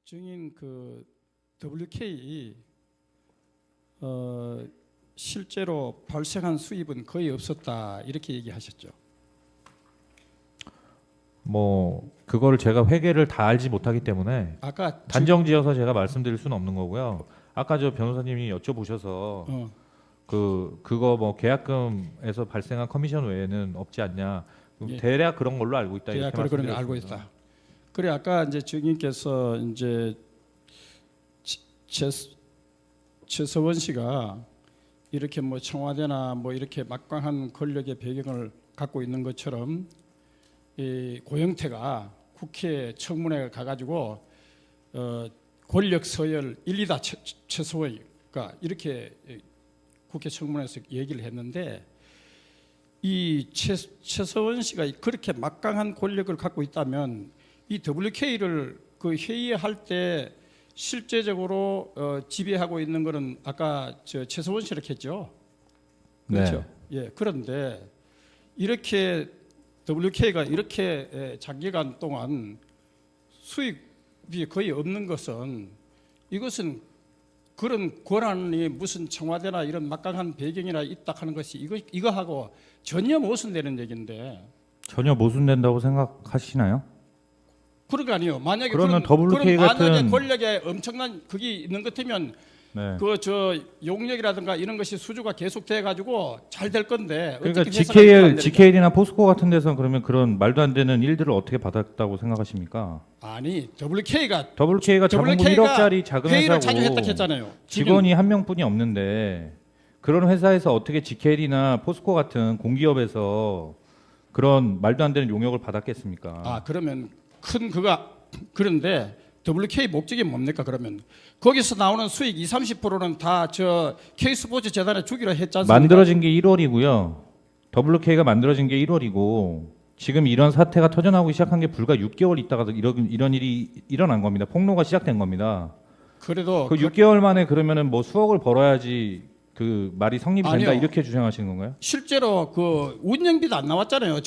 증인 그 WK 실제로 발생한 수입은 거의 없었다 이렇게 얘기하셨죠. 뭐 그거를 제가 회계를 다 알지 못하기 때문에 아까 단정지어서 제가 말씀드릴 수는 없는 거고요. 아까 저 변호사님이 여쭤보셔서 그거 뭐 계약금에서 발생한 커미션 외에는 없지 않냐. 예. 대략 그런 걸로 알고 있다 이렇게 그런 걸 말씀드렸습니다. 알고 있다. 그래 아까 이제 증인께서 이제 최서원 씨가 이렇게 뭐 청와대나 뭐 이렇게 막강한 권력의 배경을 갖고 있는 것처럼 이 고영태가 국회 청문회 가가지고 권력 서열 1, 2다 최서원이가 이렇게 국회 청문회에서 얘기를 했는데 이 최서원 씨가 그렇게 막강한 권력을 갖고 있다면 이 WK를 그 회의할 때 실제적으로 지배하고 있는 거는 아까 저 최서원 씨라고 했죠. 그렇죠. 네. 예. 그런데 이렇게 WK가 이렇게 장기간 동안 수익이 거의 없는 것은 이것은 그런 권한이 무슨 청와대나 이런 막강한 배경이나 있다 하는 것이 이거하고 전혀 모순되는 얘기인데. 전혀 모순된다고 생각하시나요? 그런 거 아니에요. 만약에 그러면 WK 같은 만약에 권력에 엄청난 그게 있는 것 같으면 네. 그 저 용역이라든가 이런 것이 수주가 계속돼 가지고 잘 될 건데. 그러니까 GKL이나 포스코 같은 데서는 그러면 그런 말도 안 되는 일들을 어떻게 받았다고 생각하십니까? 아니 WK가 자본금 1억짜리 작은 회의를 자주 회사고 했다 했잖아요. 직원이 한 명뿐이 없는데 그런 회사에서 어떻게 GKL이나 포스코 같은 공기업에서 그런 말도 안 되는 용역을 받았겠습니까? 아 그러면 그런데 WK 목적이 뭡니까? 그러면 거기서 나오는 수익 20~30%는 다 저 K스포츠 재단에 주기로 했지 않습니까? 만들어진 게 1월이고요. WK가 만들어진 게 1월이고 지금 이런 사태가 터져나오기 시작한 게 불과 6개월 있다가 이런 일이 일어난 겁니다. 폭로가 시작된 겁니다. 그래도 그 6개월 만에 그러면은 뭐 수억을 벌어야지 그 말이 성립이 된다 아니요. 이렇게 주장하시는 건가요? 실제로 그 운영비도 안 나왔잖아요.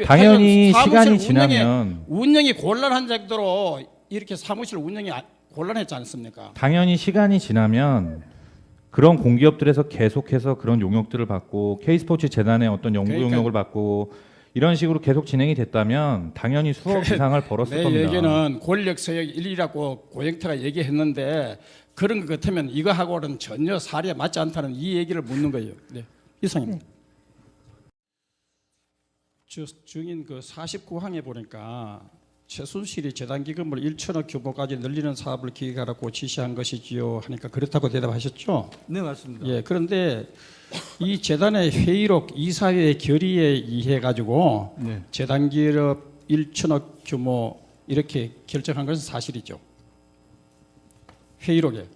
당연히 시간이 지나면 운영이 곤란한 정도로 이렇게 사무실 운영이 곤란했지 않습니까? 당연히 시간이 지나면 그런 공기업들에서 계속해서 그런 용역들을 받고 K스포츠 재단의 어떤 연구 용역을 받고 이런 식으로 계속 진행이 됐다면 당연히 수억 이상을 벌었을 겁니다. 내 얘기는 권력 서역 1위라고 고영태가 얘기했는데 그런 것 같으면 이거하고는 전혀 사례에 맞지 않다는 이 얘기를 묻는 거예요. 네. 이상입니다. 증인 그 49항에 보니까 최순실이 재단기금을 1천억 규모까지 늘리는 사업을 기획하라고 지시한 것이지요 하니까 그렇다고 대답하셨죠? 네, 맞습니다. 예, 그런데 이 재단의 회의록 이사회의 결의에 의해 가지고 네. 재단 기업 1천억 규모 이렇게 결정한 것은 사실이죠. 회의록에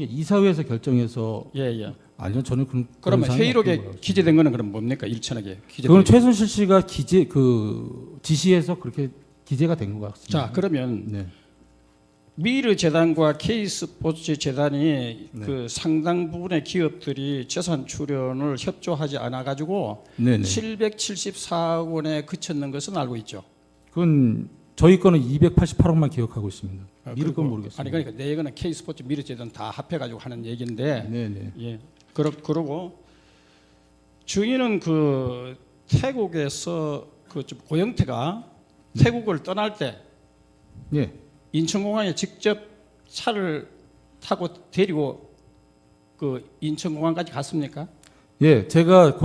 이사회에서 결정해서 예. 아니요, 저는 그러면 회의록에 기재된 거는 그럼 뭡니까? 1천억에 그건 최순실 씨가 지시해서 그렇게 기재가 된 것 같습니다. 자, 그러면 네. 미르 재단과 K스포츠 재단이 네. 그 상당 부분의 기업들이 재산 출연을 협조하지 않아 가지고 774억 원에 그쳤는 것은 알고 있죠. 그건 저희 거는 288억만 기억하고 있습니다. 미르 건 모르겠습니다. 아니 그러니까 내 얘기는 K스포츠 미르 재단 다 합해 가지고 하는 얘기인데. 네. 예. 그러고 증인은 그 태국에서 그 고영태가 태국을 떠날 때 예. 인천공항에 직접 차를 타고 데리고 그 인천공항까지 갔습니까? 예, 제가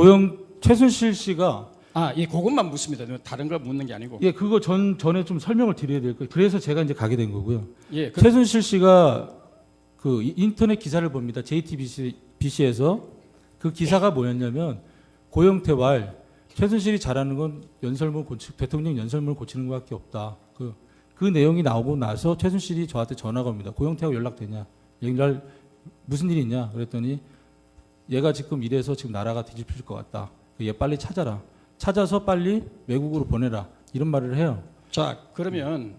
최순실 씨가 예, 그것만 묻습니다. 다른 걸 묻는 게 아니고. 예, 그거 전에 좀 설명을 드려야 될 거예요. 그래서 제가 이제 가게 된 거고요. 예, 최순실 씨가 그 인터넷 기사를 봅니다. JTBC에서 그 기사가 뭐였냐면 고영태 왈 최순실이 잘하는 건 대통령 연설문을 고치는 것밖에 없다. 그 내용이 나오고 나서 최순실이 저한테 전화가 옵니다. 고영태하고 연락되냐? 무슨 일이 있냐? 그랬더니 얘가 지금 이래서 지금 나라가 뒤집힐 것 같다. 얘 빨리 찾아라. 찾아서 빨리 외국으로 보내라. 이런 말을 해요. 자, 그러면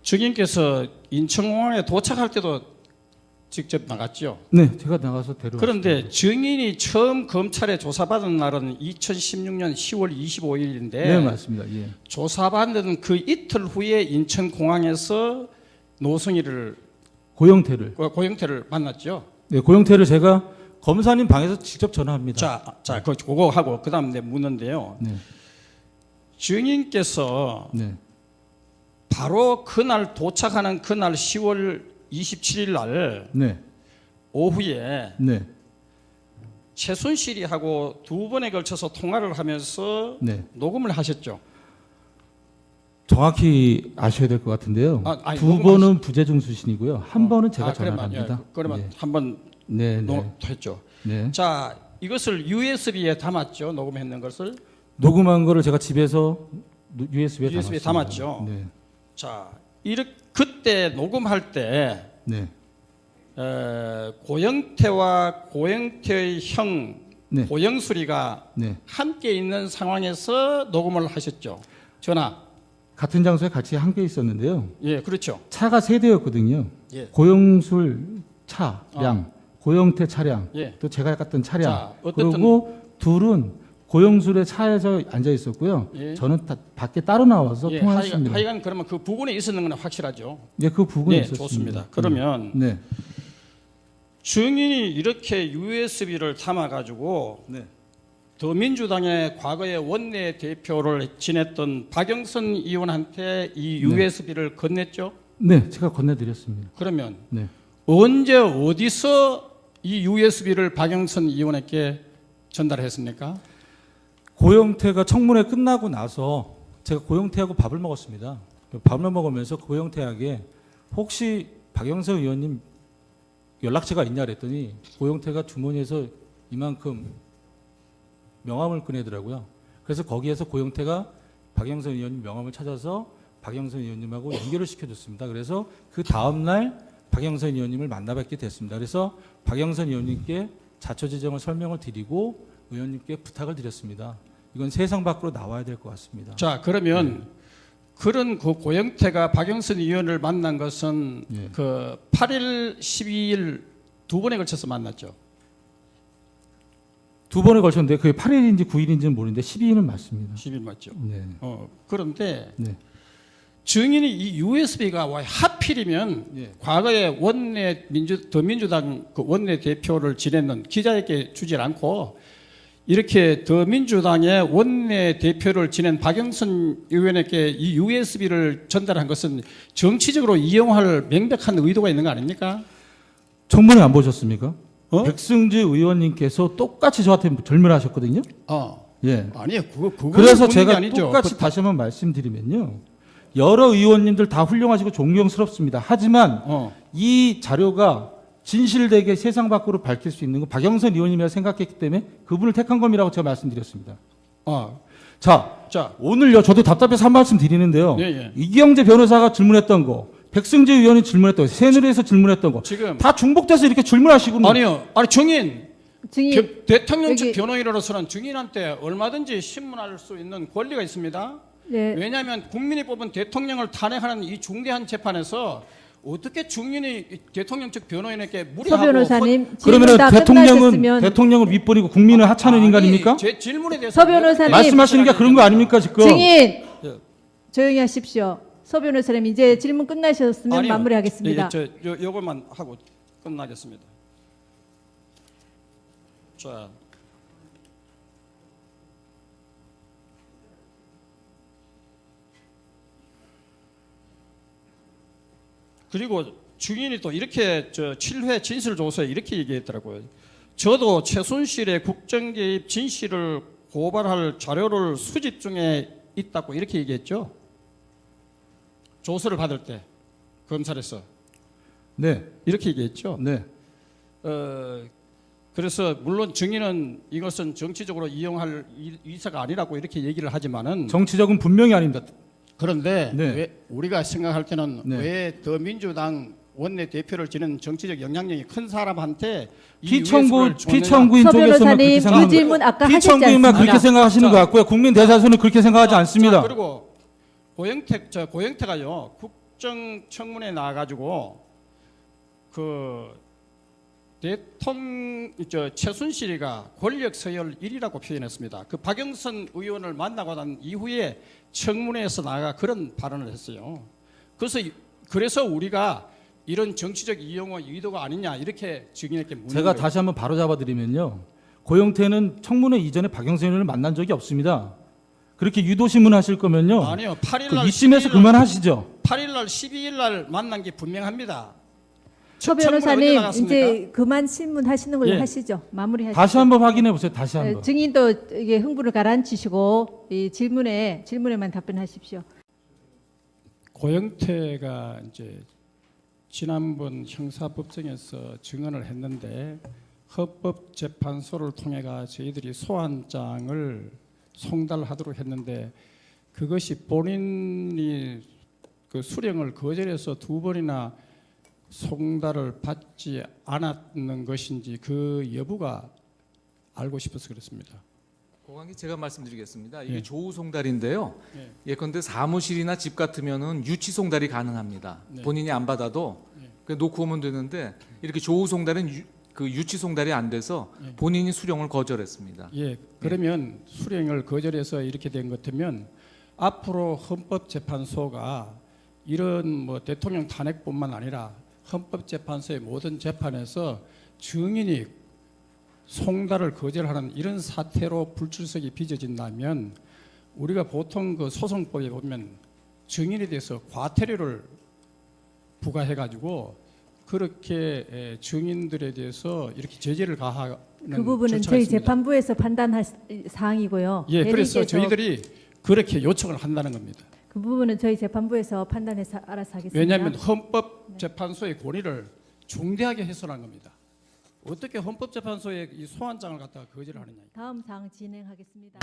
증인께서 인천공항에 도착할 때도 직접 나갔죠. 네, 제가 나가서 데려왔습니다. 그런데 증인이 처음 검찰에 조사받은 날은 2016년 10월 25일인데 네, 맞습니다. 예. 조사받은 그 이틀 후에 인천공항에서 노승희를 고영태를 만났죠. 네, 고영태를 제가 검사님 방에서 직접 전화합니다. 자, 그거 하고 그다음 내 묻는데요. 네. 증인께서 네. 바로 그날 도착하는 그날 10월 27일 날 네. 오후에 네. 최순실이하고 두 번에 걸쳐서 통화를 하면서 네. 녹음을 하셨죠. 정확히 아셔야 될 것 같은데요. 아니, 두 번은 부재중 수신이고요. 한 번은 제가 그러면, 전화합니다. 그러면 네. 한번 네, 네. 했죠. 네. 자, 이것을 USB에 담았죠. 녹음했는 것을. 녹음한 거를 제가 집에서 USB에 담았죠. 네. 자, 그때 녹음할 때 네. 고영태와 고영태의 형 네. 고영술이가 네. 함께 있는 상황에서 녹음을 하셨죠. 전화. 같은 장소에 같이 함께 있었는데요. 예, 그렇죠. 차가 세 대였거든요. 예. 고영술 차량, 고영태 차량, 예. 또 제가 갔던 차량. 자, 어쨌든- 그리고 둘은 고영술의 차에서 앉아 있었고요. 예. 저는 밖에 따로 나와서 예, 통화했습니다. 하여간 그러면 그 부분에 있었는 건 확실하죠. 예, 그 부분이 네, 있었습니다. 좋습니다. 그러면 네. 증인이 이렇게 USB를 담아가지고 네. 더민주당의 과거의 원내 대표를 지냈던 박영선 의원한테 이 USB를 건넸죠. 네, 제가 건네드렸습니다. 그러면 네. 언제 어디서 이 USB를 박영선 의원에게 전달했습니까? 고영태가 청문회 끝나고 나서 제가 고영태하고 밥을 먹었습니다. 밥을 먹으면서 고영태에게 혹시 박영선 의원님 연락처가 있냐 그랬더니 고영태가 주머니에서 이만큼 명함을 꺼내더라고요. 그래서 거기에서 고영태가 박영선 의원님 명함을 찾아서 박영선 의원님하고 연결을 시켜줬습니다. 그래서 그 다음날 박영선 의원님을 만나뵙게 됐습니다. 그래서 박영선 의원님께 자초지정을 설명을 드리고 의원님께 부탁을 드렸습니다. 이건 세상 밖으로 나와야 될 것 같습니다. 자, 그러면 그런 그 고영태가 박영선 의원을 만난 것은 예. 그 8일, 12일 두 번에 걸쳐서 만났죠. 두 번에 걸쳤는데 그게 8일인지 9일인지는 모르는데 12일은 맞습니다. 10일 맞죠. 네. 그런데 네. 증인이 이 USB가 왜 하필이면 예. 과거에 더민주당 그 원내 대표를 지냈는 기자에게 주질 않고 이렇게 더민주당의 원내 대표를 지낸 박영선 의원에게 이 USB를 전달한 것은 정치적으로 이용할 명백한 의도가 있는 거 아닙니까? 청문회 안 보셨습니까? 어? 백승지 의원님께서 똑같이 저한테 질문하셨거든요. 예. 아니요, 그거 그래서 제가 아니죠. 똑같이 다시 한번 말씀드리면요. 여러 의원님들 다 훌륭하시고 존경스럽습니다. 하지만 이 자료가 진실되게 세상 밖으로 밝힐 수 있는 건 박영선 의원님이라 생각했기 때문에 그분을 택한 겁이라고 제가 말씀드렸습니다. 자, 오늘요 저도 답답해서 한 말씀 드리는데요. 예, 예. 이경재 변호사가 질문했던 거, 백승재 의원이 질문했던 거, 새누리에서 질문했던 거, 지금 다 중복돼서 이렇게 질문하시고 아니요, 증인 증인 대통령 측 여기- 변호인으로서는 증인한테 얼마든지 신문할 수 있는 권리가 있습니다. 네. 왜냐하면 국민이 뽑은 대통령을 탄핵하는 이 중대한 재판에서 어떻게 증인이 대통령 측 변호인에게 서 무리하고 변호사님 질문 그러면 다 끝나셨으면 대통령을 윗버리고 국민을 하찮은 인간입니까? 제 질문에 대해서 서 변호사님 말씀하시는 게 그런 거 아닙니까 지금? 증인 예. 조용히 하십시오. 서 변호사님 이제 질문 끝나셨으면 아니요. 마무리하겠습니다. 요것만 하고 끝나겠습니다. 자, 그리고 증인이 또 이렇게 7회 진술조서에 이렇게 얘기했더라고요. 저도 최순실의 국정개입 진실을 고발할 자료를 수집 중에 있다고 이렇게 얘기했죠. 조서를 받을 때 검찰에서 네, 이렇게 얘기했죠. 네, 그래서 물론 증인은 이것은 정치적으로 이용할 이사가 아니라고 이렇게 얘기를 하지만은 정치적은 분명히 아닙니다. 그런데 네. 왜 우리가 생각할 때는 네. 왜 더민주당 원내 대표를 지낸 정치적 영향력이 큰 사람한테 이 피청구 USB를 줬느냐? 피청구인 서 쪽에서만 변호사님 그렇게 그 생각합니다. 질문 아까 하셨지 피청구인만 않습니까? 그렇게 생각하시는 것 같고요. 국민 대다수는 그렇게 생각하지 않습니다. 자, 그리고 고영태가요 국정청문회 나와가지고 그 최순실이가 권력 서열 1위라고 표현했습니다. 그 박영선 의원을 만나고 난 이후에 청문회에서 나가 그런 발언을 했어요. 그래서 우리가 이런 정치적 이용의 의도가 아니냐 이렇게 증인에게 묻는 제가 거예요. 다시 한번 바로 잡아드리면요. 고영태는 청문회 이전에 박영선 의원을 만난 적이 없습니다. 그렇게 유도신문 하실 거면요. 아니요. 8일날 이쯤에서 그만하시죠. 8일날 12일날 만난 게 분명합니다. 서 청문회 언제 변호사님 나갔습니까? 이제 그만 신문하시는 걸로 예. 하시죠. 마무리하시죠. 다시 한번 확인해 보세요. 다시 한번. 증인도 이게 흥분을 가라앉히시고 이 질문에만 답변하십시오. 고영태가 이제 지난번 형사법정에서 증언을 했는데 헌법재판소를 통해가 저희들이 소환장을 송달하도록 했는데 그것이 본인이 그 수령을 거절해서 2번이나 송달을 받지 않았는 것인지 그 여부가 알고 싶어서 그렇습니다. 고관계 제가 말씀드리겠습니다. 이게 예. 조우 송달인데요. 예. 예컨대 사무실이나 집 같으면은 유치 송달이 가능합니다. 네. 본인이 안 받아도 예. 그냥 놓고 오면 되는데 이렇게 조우 송달은 그 유치 송달이 안 돼서 예. 본인이 수령을 거절했습니다. 예, 그러면 수령을 거절해서 이렇게 된 것 같으면 앞으로 헌법재판소가 이런 뭐 대통령 탄핵뿐만 아니라 헌법재판소의 모든 재판에서 증인이 송달을 거절하는 이런 사태로 불출석이 빚어진다면 우리가 보통 그 소송법에 보면 증인에 대해서 과태료를 부과해가지고 그렇게 증인들에 대해서 이렇게 제재를 가하는 그 부분은 절차가 저희 있습니다. 재판부에서 판단할 사항이고요. 예, 그래서 대리께서 저희들이 그렇게 요청을 한다는 겁니다. 그 부분은 저희 재판부에서 판단해서 알아서 하겠습니다. 왜냐하면 헌법재판소의 권위를 중대하게 훼손한 겁니다. 어떻게 헌법재판소의 이 소환장을 갖다가 거절을 하느냐. 다음 사항 진행하겠습니다.